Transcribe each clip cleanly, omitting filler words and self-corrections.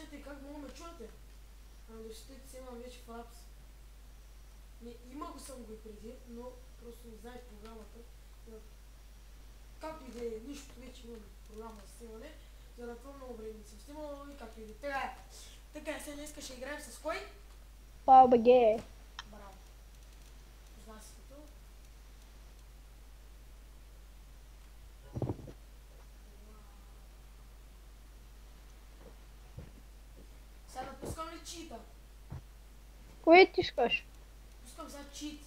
кажете как мога ме чуете. Ами ще имам вече в Апс. Не, има го съм го и преди, но просто не знаех програмата. Както и да е, нищо вече имам програма за снимане. За това много време не съм снимал и както и да е. Така, сега днес ще играем с кой? PUBG. Браво. Познава се като. Сега да пускам ли чита? Кое ти искаш? Пускам сега чит.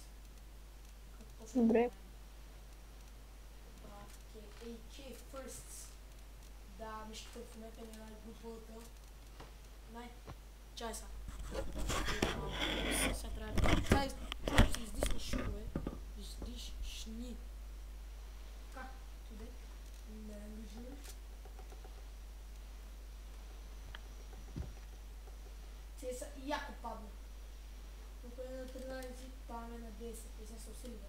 Добре. AK Firsts. Да, мишката в момента ми е най-глупата. Чай са. Сега трябва да... Чай, чуем си издишни шурове. Издишни. Как? Туде? Не, нужно. Те са яко падна. Тук е на 13, там е на 10. Те са усилия.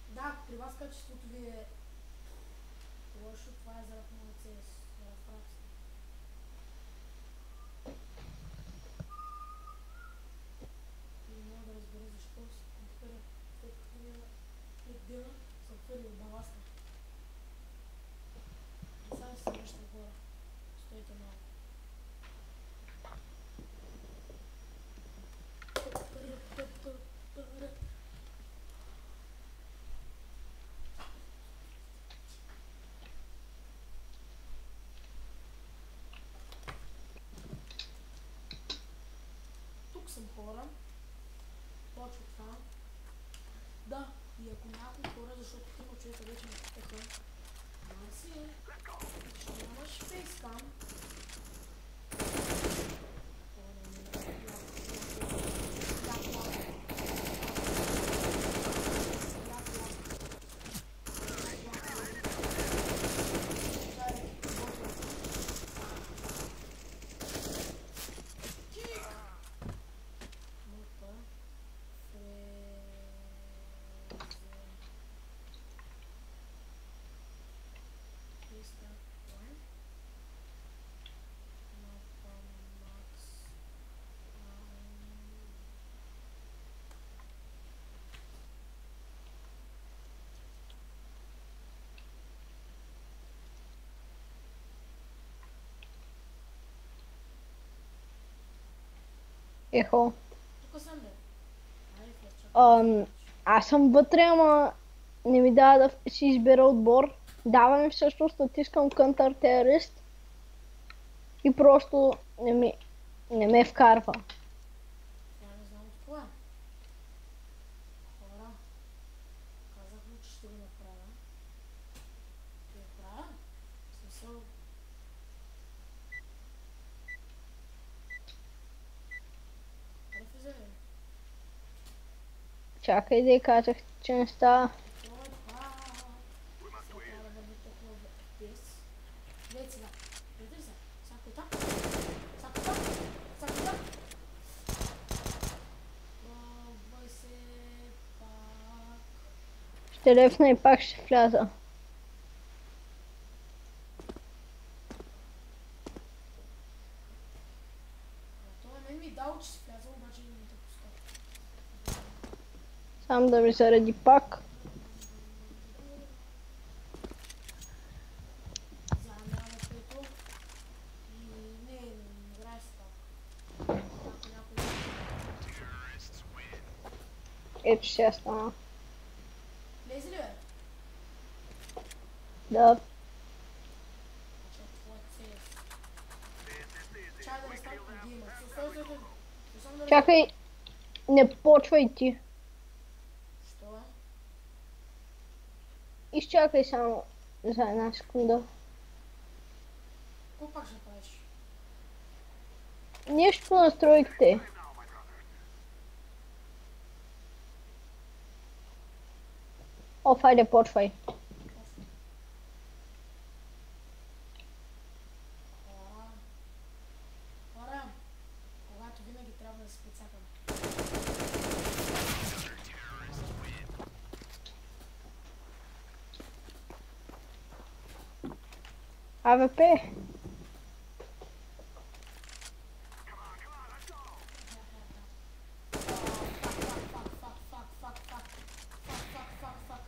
Да, при вас качеството ви е лошо, това е заради много CS, заради фракция. И не мога да разбера защо с компютъра, след като няма 5 дена, съм хвърлил баласта. И сега се връщам хора. Стойте малко. Тук съм хора. Почва това. Да, и ако няколко хора, защото има човека вече ме питаха. Маси, ще нямаш фейскам. Ехо. Тук съм бе. Айде, Аз съм вътре, ама не ми дава да си избера отбор. Дава ми всъщност натискам Counter Terrorist и просто не ме вкарва. Това не знам от кое. Хора, казах му, че ще го направя. Ще го правя? В смисъл... Рефизирай. Чакай да й казах, че не става. Това е това. Сега трябва да върви толкова в FPS. Гледай сега. Гледай сега. Сакай там. Сакай там. Сакай там. Пробвай се пак. Ще лефна и пак ще вляза. Това мен ми дал, че си влязал, обаче не ми те пуска. Сам да ми заради пак. Замяна пето. И не играй с това. Някой. Ето сега стана. Влезе ли бе? Да. Чай да не стане гейма. Стой. Само да не... Чакай, не почвай ти. Що е? Изчакай само за една секунда. Какво пак ще правиш? Нещо по настройките. Оф, хайде, почвай. Хора, когато винаги трябва да се прецакам. АВП. Фак.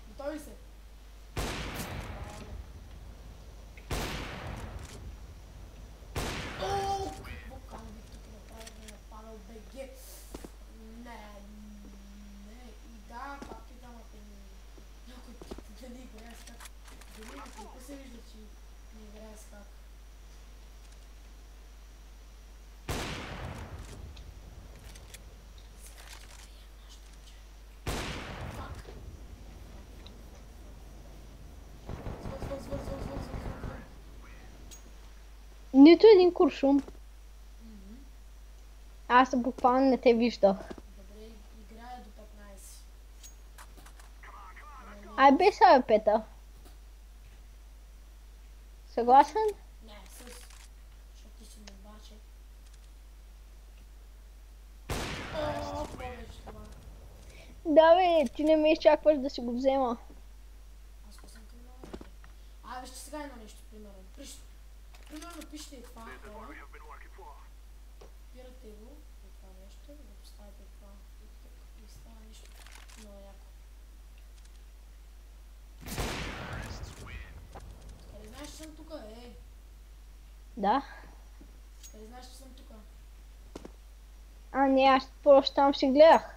Готови се? Ооо, какво канви тук направи да нападал БГ? Не, и да, както и да някой да не играе с как. Дали на какво се вижда, че не играе с как? Звър. Нито един куршум. Аз буквално не те виждах. Добре, играе до 15. Ай без АВП-та. Съгласен? Не, защото ти си мобаче. О, какво беше това? Да бе, ти не ме изчакваш да си го взема. Аз го съм тренувал. Вижте сега едно нещо, примерно. Примерно пишете това, хора. Пирате го, и това нещо, и го поставите това и тук. И става нещо много яко. Къде знаеш, че съм тука, Да. Къде знаеш, че съм тука? Не, аз просто там си гледах.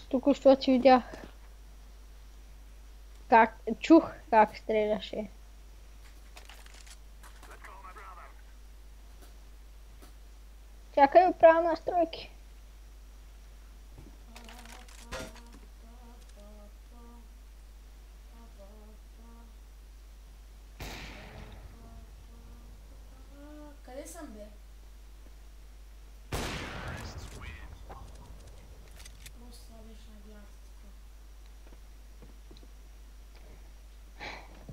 Току-що ти видях. Чух как стреляше. Чакай да правя настройки. Къде съм, бе? Просто това беше надявата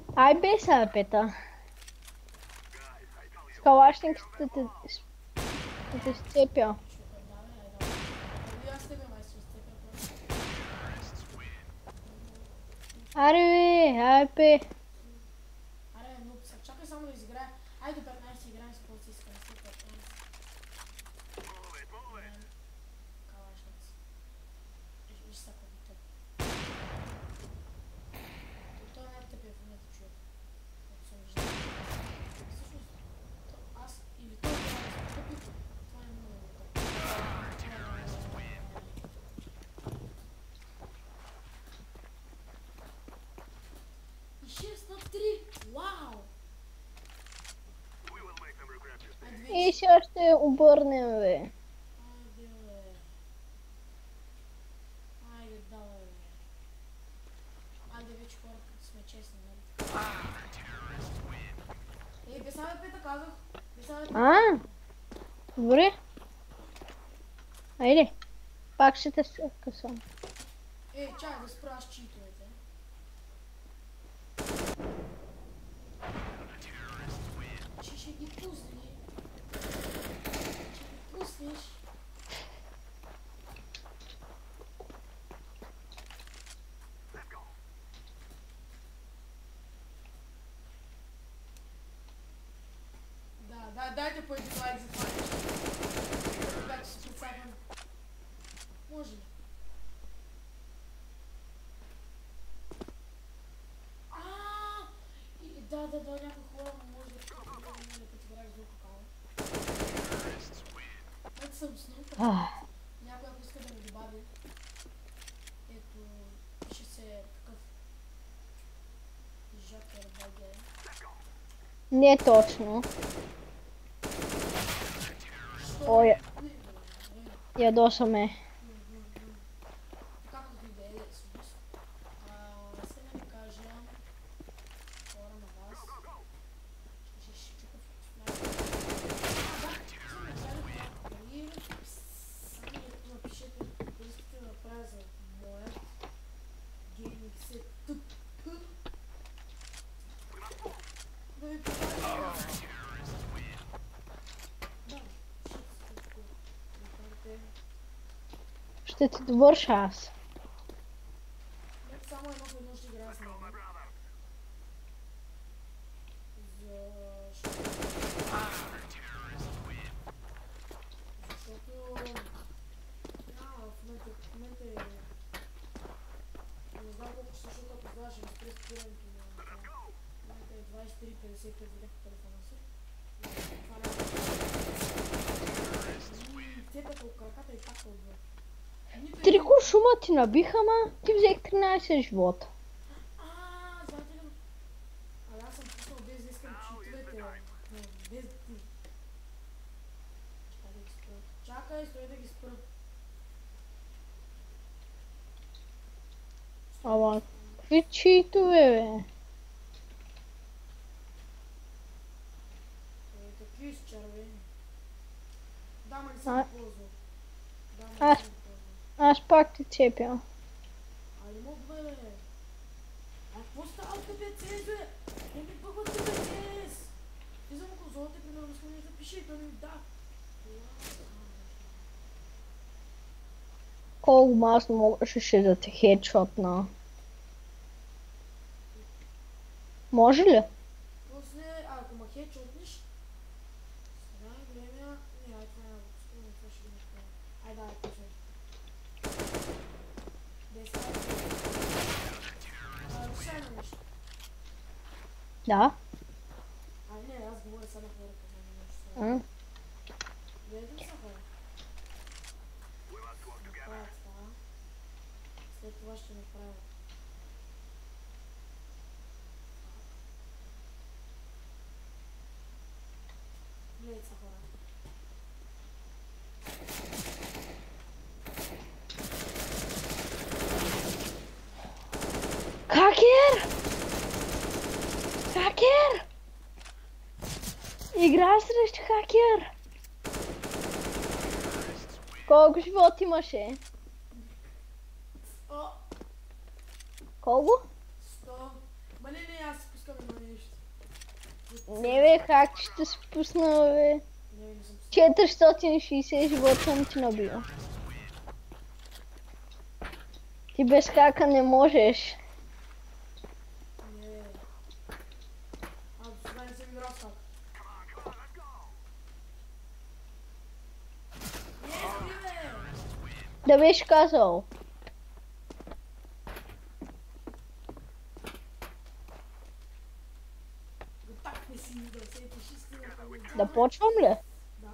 така. Ай без АВП-та. С калашник ще те сцепя. Аз тебе май се отстъпя просто. Аре бе, АВП. Аре, но чакай само да изиграя. Айде до 15 играем с какво си искам. След 15. Калашници. Виж са какво тъп. Той е най-тъпия в момента човек. Който съм виждал. Всъщност, аз или той трябва да се тъпи, това е много тъп. И 6 на 3! Вау! И сега ще обърнем, бе. Айде, бе. Айде, давай, бе. Айде вече хора, като сме честни, нали? Без АВП-та казах. Без АВП-та. Добре. Айде. Пак ще те късам. Чай да спра с читовете. Че ще ги пусни. Ще ги пуснеш. Да, дайте по един лайк за това нещо. Така че се предсакам. Може ли? Да, някои хора може да като играеш звук какао. Ето съм снупа. Някой ако иска да ми добави. Ето, пише се такъв Жокер БГ. Не точно. Ой, ядосаме. Както и да е, всъщност. Сега да ви кажа хора на вас. Ще чукам Сами напишете, да искате да направя за моят гейминг сет. Да ви покажа. Да, ще се Ще ти довърша аз. Нека само едно в едно ще играя с него. Защото... в момента е... Не знам колко ще, защото ако знаеш, ще спре спирането на това. В момента е 23:55, видях по телефона си. Това няма... Цепята от краката и пак отвър. Три куршума ти набиха, ма ти взех 13 живота. Знаете ли? Аз съм пуснал без да искам читовете. Без да ти. Чакай да ги спра. Чакай, стой да ги спра. Ама, какви читове, бе? Какви са червени? Да, ма не съм ги ползвал. Аз пак ти цепя. Али мога бе. Какво става от ТПЦС, бе? Не ми бъгват ТПЦС. Ти за конзолите, примерно, искам да запише и то не ми да. Колко масно можеше да те хедшотна? Може ли? После, ако ма хедшотнеш, сега е време... Не, ай, това няма го пускам, това ще го направя. Ай, давай, пушай. Решай на нещо. Да. Не, аз говоря само хората, за нещо. Гледам са хора. Направят това. След това ще направя. Гледай са хора. Хакер! Хакер! Игра срещу хакер! Колко живот имаше? 100. Колко? 100. Ма не, аз си пускам едно нещо. Не бе, хак, ще се пусна, бе. Не, не съм пускал. 460 живота съм ти набил. Ти без хака не можеш. Не. Аз до сега не съм играл с хак. Не, спри, бе! Да беше казал. Так не си да се пиши с тия. Да почвам ли? Да.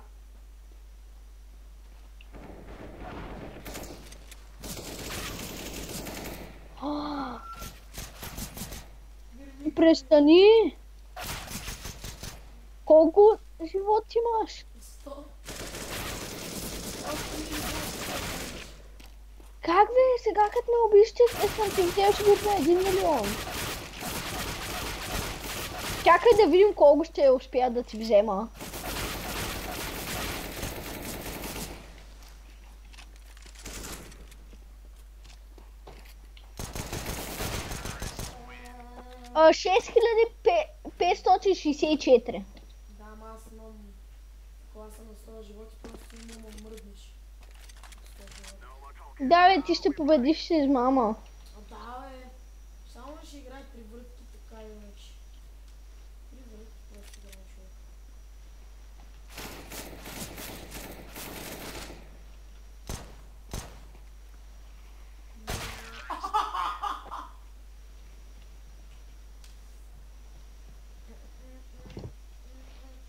Престани! Колко живот имаш? 100. Как бе? Сега като ме убище, съм ти взел живот на 1 милион. Чакай да видим колко ще успея да ти взема. А, 6564. Да, ама аз имам класа на 100 животи, просто имам мръднеш. Да бе, ти ще победиш с измама. Да бе, само ще играй при врътки, така иначе. При врътки просто да не човек.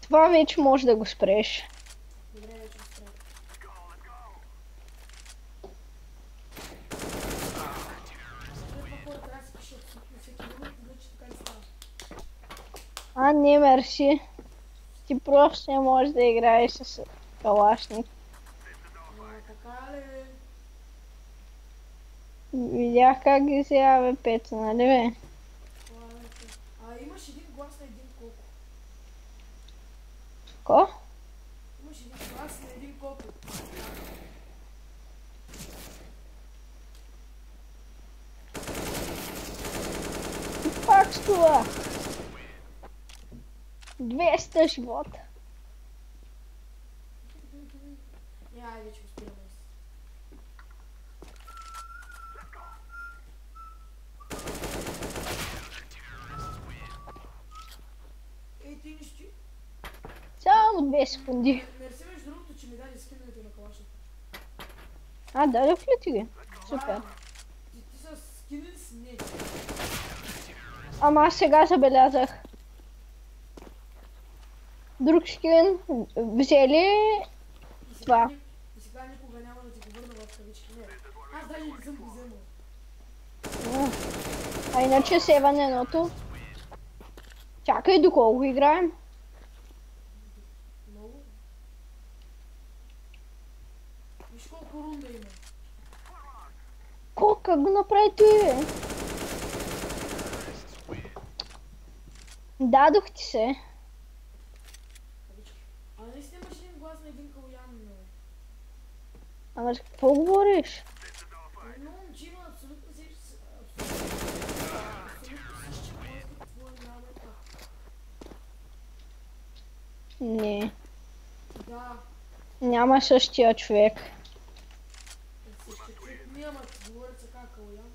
Това вече може да го спреш. Добре, вече го спря. Трябва да се пише от всеки минут, иначе така и става. А, не, мерси. Ти просто не можеш да играеш с калашник. Така ли? Видях как ги се яви пеца, нали бе? Имаш един глас на един колко. Ко? Имаш един глас на един колко. Пак с това. 200 живота. Айде, че го спираме. 2 секунди. Мерси между другото, че ми даде скиновете на калашата. Дадох ли ти ги? Супер. Ти са скинен с не. Ама аз сега забелязах. Друг скин взели това. И сега никога няма да ти го върна в кавички. Не. Аз даже не съм го вземал. А иначе севан едното. Чакай, доколко играем? Много. Виж колко рунда има. Как го направи ти? Дадох ти се. Кавички. А наистина имаш един глас на един калуян, но... Ама с какво говориш? Но момче има абсолютно същия глас като твой няма и така. Не. Да. Няма същия човек. Същия човек няма, говорят се как калуян.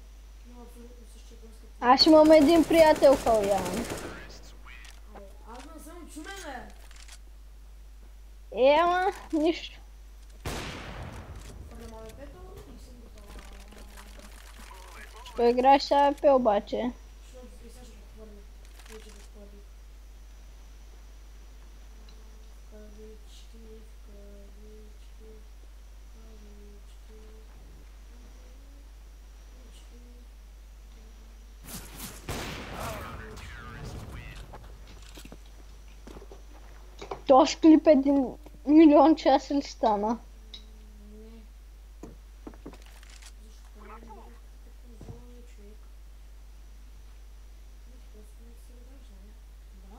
Има абсолютно същия глас като твой. Аз имам един приятел калуян. Аз не съм чумен, бе. Ама, нищо. Пърнемаме пето и съм готова. Поиграш сега пе обаче. Защото и сега ще го хвърля. Вече го хвърли. Кавички, кавички, кавички, Тош клип 1 милион часа ли стана? Не. Защо не бъде конзолния човек? Не, просто не се ражда, не? Да?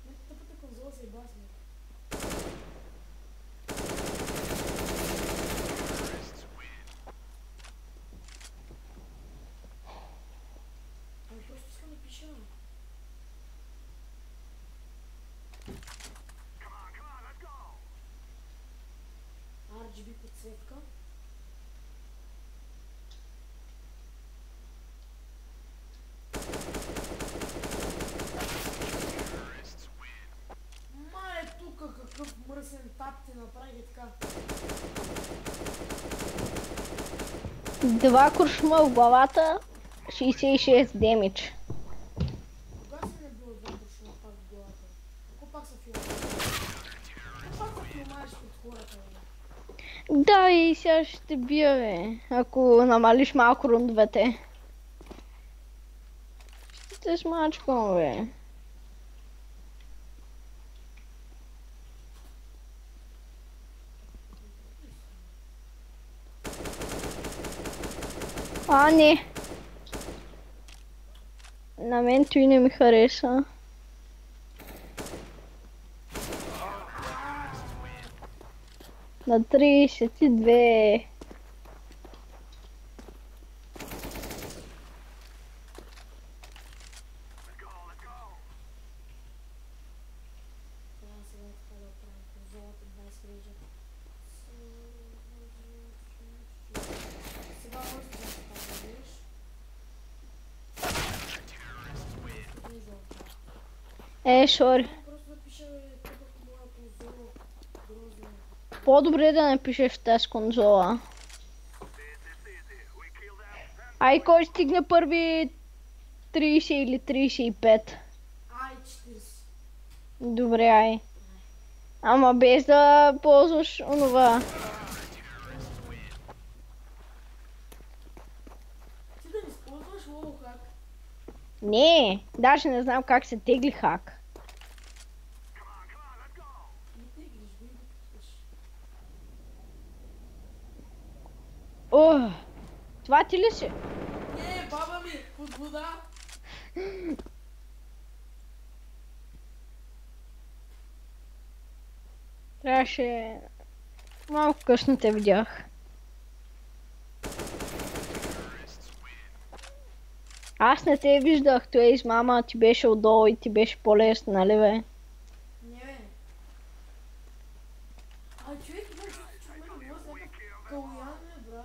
Не, тъпата конзола се еба сме. Ами просто искам да пиша. RGB подсветка. Мале тука какъв мръсен тап ти направи така. 2 куршума в главата, 66 демидж. Кога си не бил два куршума пак в главата? Ако пак са филмаеш? Ако пак са филмаеш пред хората, бе? Да, и сега ще те бия, бе. Ако намалиш малко рундовете. Ще те смачкам, бе. Не. На мен той не ми хареса. На 32. Трябва сега така да оправим конзолата 20 000. Сега можеш да се така видиш. Сори. Просто да пиша тук моя конзола. Грозно. По-добре да напишеш в тази конзола. Ай, кой стигне първи 30 или 35? Ай, 40. Добре, ай. Ама без да ползваш онова. Ти да не използваш лоухак. Не, даже не знам как се тегли хак. Не теглиш го и го пускаш. Ох, това ти ли си? Не, баба ми, под вода. Трябваше... Малко късно те видях. Аз не те виждах, той измама, ти беше отдолу и ти беше по-лесно, нали бе? Не, бе. А човек има чувство, че в мен глас някак калуян, бе, брат.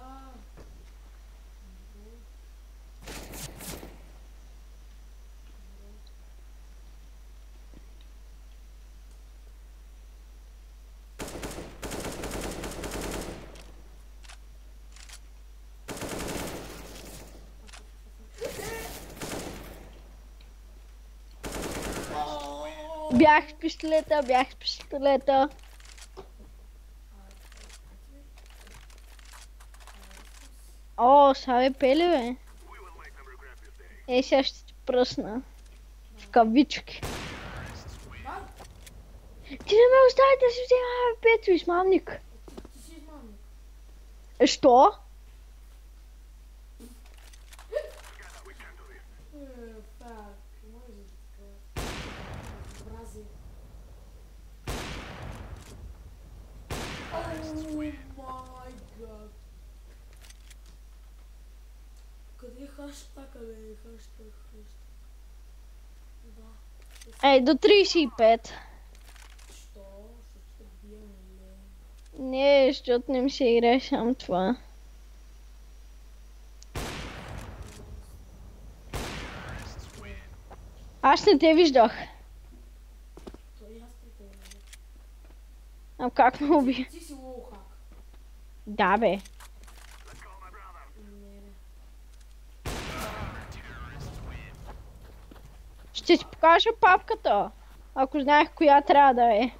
Бях с пистолета. О, сега бе пели, бе. Сега ще ти пръсна. В кавички. Ти не ме остави да си взема, бе, Петро, измамник. Ти си измамник. Що? Так, може така. Образи. О май гад. Къде е хаштага, бе? Хаштаг. Да. Ей, до 35. Що? Защото ще бием, или? Не, защото не ми се играе само това. Аз не те виждах. Той аз не те виждам. А как ме уби? Ти си лоухак. Да, бе. Не, не. Ще ти покажа папката. Ако знаех коя трябва да е.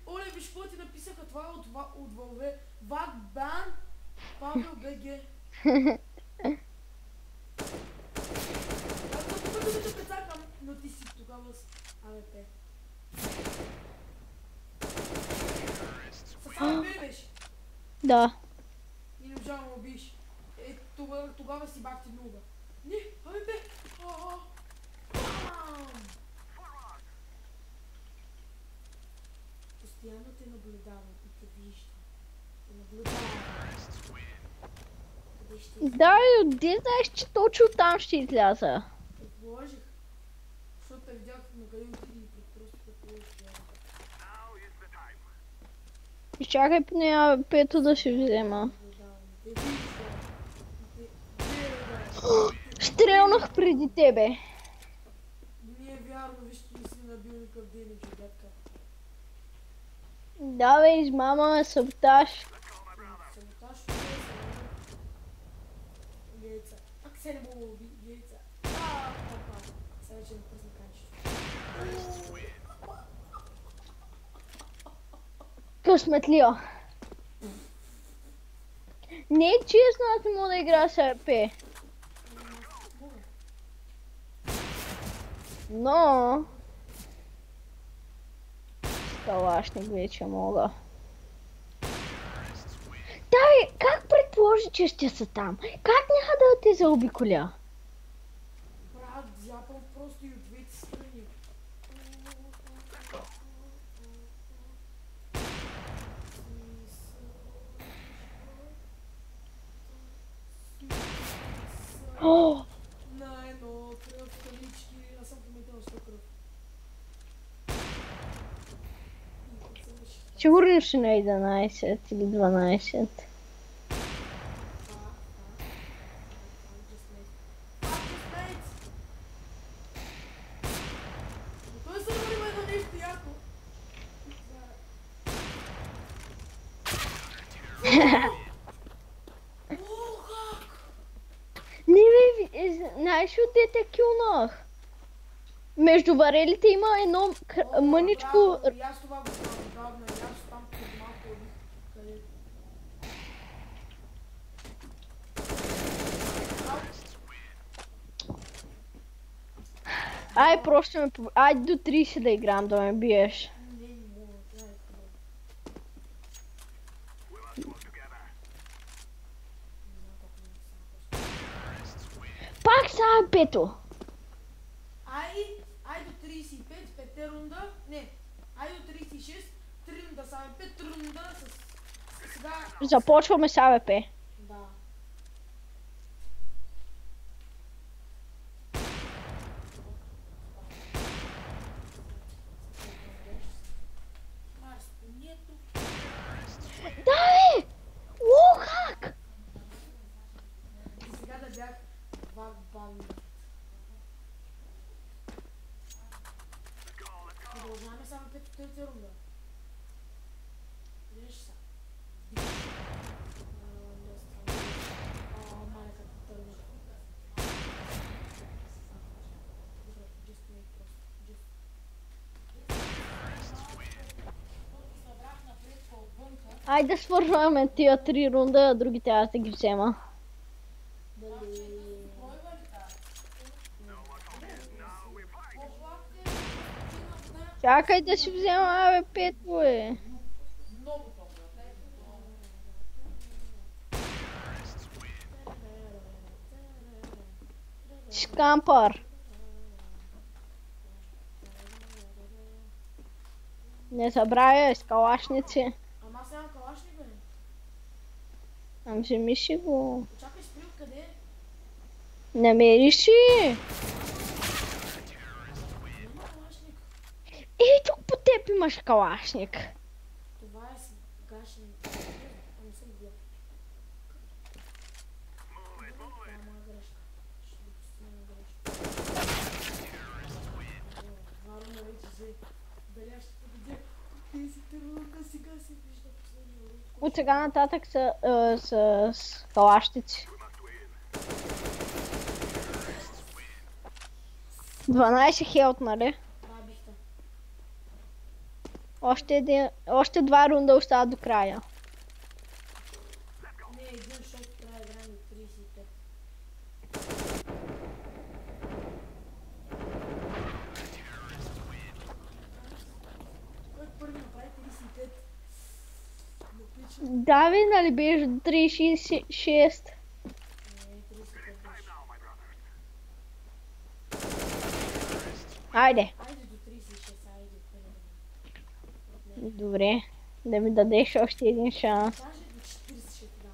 Оле, виж какво ти написаха това от Вълве. Вакбан, Павел ГГ. Аз да те прецакам, но ти си тогава с АВП. С АВП беше. Да. И не можа да ме убиеш. Е, тогава си бах ти нуба. Не, АВП. Постоянно те наблюдавам и те виждам. Те наблюдавам. Къде ще изляза? Да, и отде знаеш, че точно там ще изляза. Предположих. Защото те видях на къде отиди и просто предположих. Чакай поне АВП-то да ще взема. Наблюдавам. Те виждам. Те Стрелнах преди тебе. не е вярно, виж, че не си набил никакъв демидж, дядка. Да, бе, измама, саботаж. Саботаж, яйца. Как се не мога да уби яйца? Сега ще напръсна канчето. Късметлия. Не е честно, аз не мога да играя с АВП. Но... Калашник вече мога. Да, бе, как предположи, че ще са там? Как няма да те заобиколя? Брат, зяпам просто и от двете страни. О, На едно кръв, калички, аз съм пометал с кръв. сигурно ще на 11 или 12. Той се има едно нещо яко. О, как? Не бе, знаеш от дете килнах? Между варелите има едно мъничко... И аз това го знам отдавна, и аз там преди малко убих. Къде? Ай, просто ме... Ай, до 30 да играм, да ме биеш. Не мога, трябва да хубаво. Не знам колко минути са напочнали. Пак са пето. Ай до 35, 5 рунда, не, ай до 36, 3 рунда са 5 рунда с сега... Започваме с АВП. Да. Да, бе! Лохак! И сега да бях вакбан. Продължаваме само 5 рунда. Виж са. Мале като търна. Айде да свързваме тия 3 рунда, а другите аз да ги взема. Дали... Чакай да си взема АВП твое. Шкампър. Не забравяй с калашници. Ама аз нямам калашник, бе. Ам вземи си го. Чакай, спри откъде е? Намери си. Няма калашник. Ей, тук по теб имаш калашник. Това е с гашен. Ами съм глъп. Това е моя грешка. Ще допустим грешка. Варно вече взе. Дали аз ще победя? Тези тървата сега се вижда последния лук. От сега нататък са с калащици. 12 хелт, нали? Това е бихта. Още 2 рунда остават до края. Не, един, защото трябва да играем до 35. Кой първи направи 35? Напича. Да, ви, нали беше до 36? Не, 35 беше. Айде. Айде до 36, айде първи. Добре. Да ми дадеш още един шанс. Даже до 40 ще ти дам.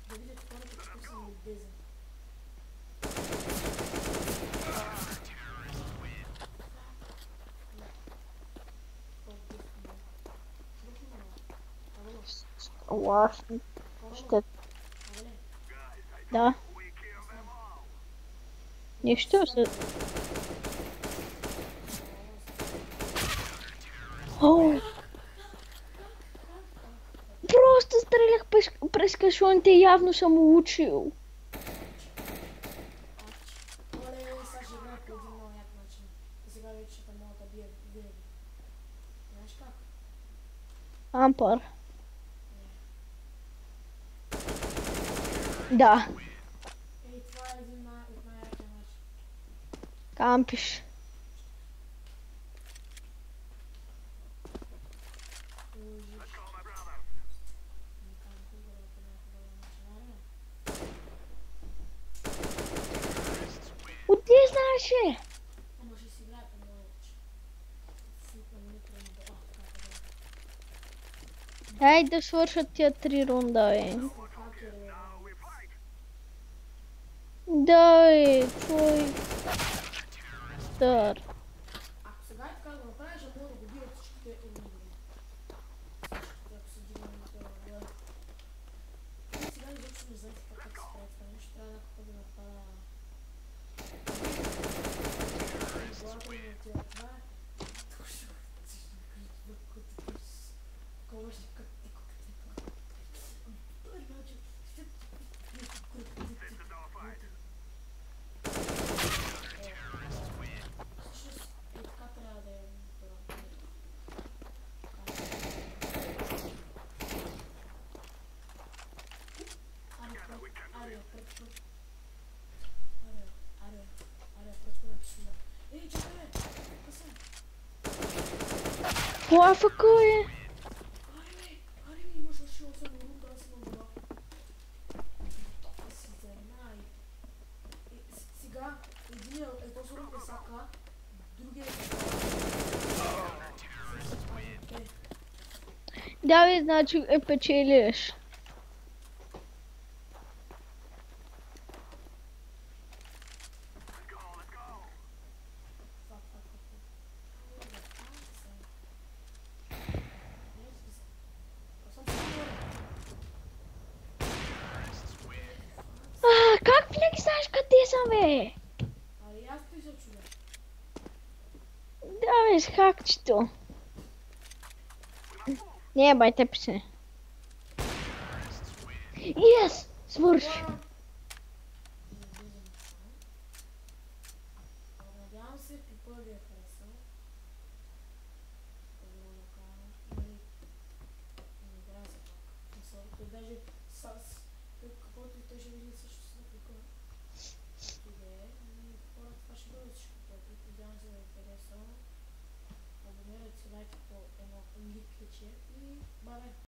Да видя хората какво съм любезен. Лаш. Ще... Да. Нищо се... О! Просто стрелях през кашоните и явно съм учил. Оле, сега ще играе по един много як начин. И сега вече ще мога да бия винаги. Знаеш как? Ампър. Да. Ей, това е един от най-якия начин. Кампиш. Лъжиш. Не кампи, бе, по най-хубавия начин. Отде знаеше? Ама ще си играе по моя начин. Сипам микро на долу. Дай да свършат тия 3 рунда, бе. Хакер, бе. Да, бе, твой... Тър. Ако сега е така да направиш, а мога да го бия от всичките уроди. Всичките, ако се дигнем на това отгоре. И сега изобщо не знаете как се прави това нещо. Трябва някакво да направя... Главата ми отива. Това е... Точно. Такова ще как ти кукати. Това е начин. Всъщност и така трябва да е това. Ария, пръчка на писуна. Ей, чакай бе! Късен! Плафъка, бе. Ари ми, имаш още 8 минути, аз имам два. Тока си знай. Сега, единият е по-сорък на сака, другия е Да, бе, значи е печелиш. Как винаги знаеш къде съм, бе? Ари, аз ти се чудя. Да, бе, с хакчето. Не, бай, те пише. Yes! Свърши. Надявам се, пипа ви е харесал. С каквото и той ще види също се накликва. Ами хора, това ще бъде всичко, което надявам се да ви харесва. Абонирайте се, лайк по едно лик и бай.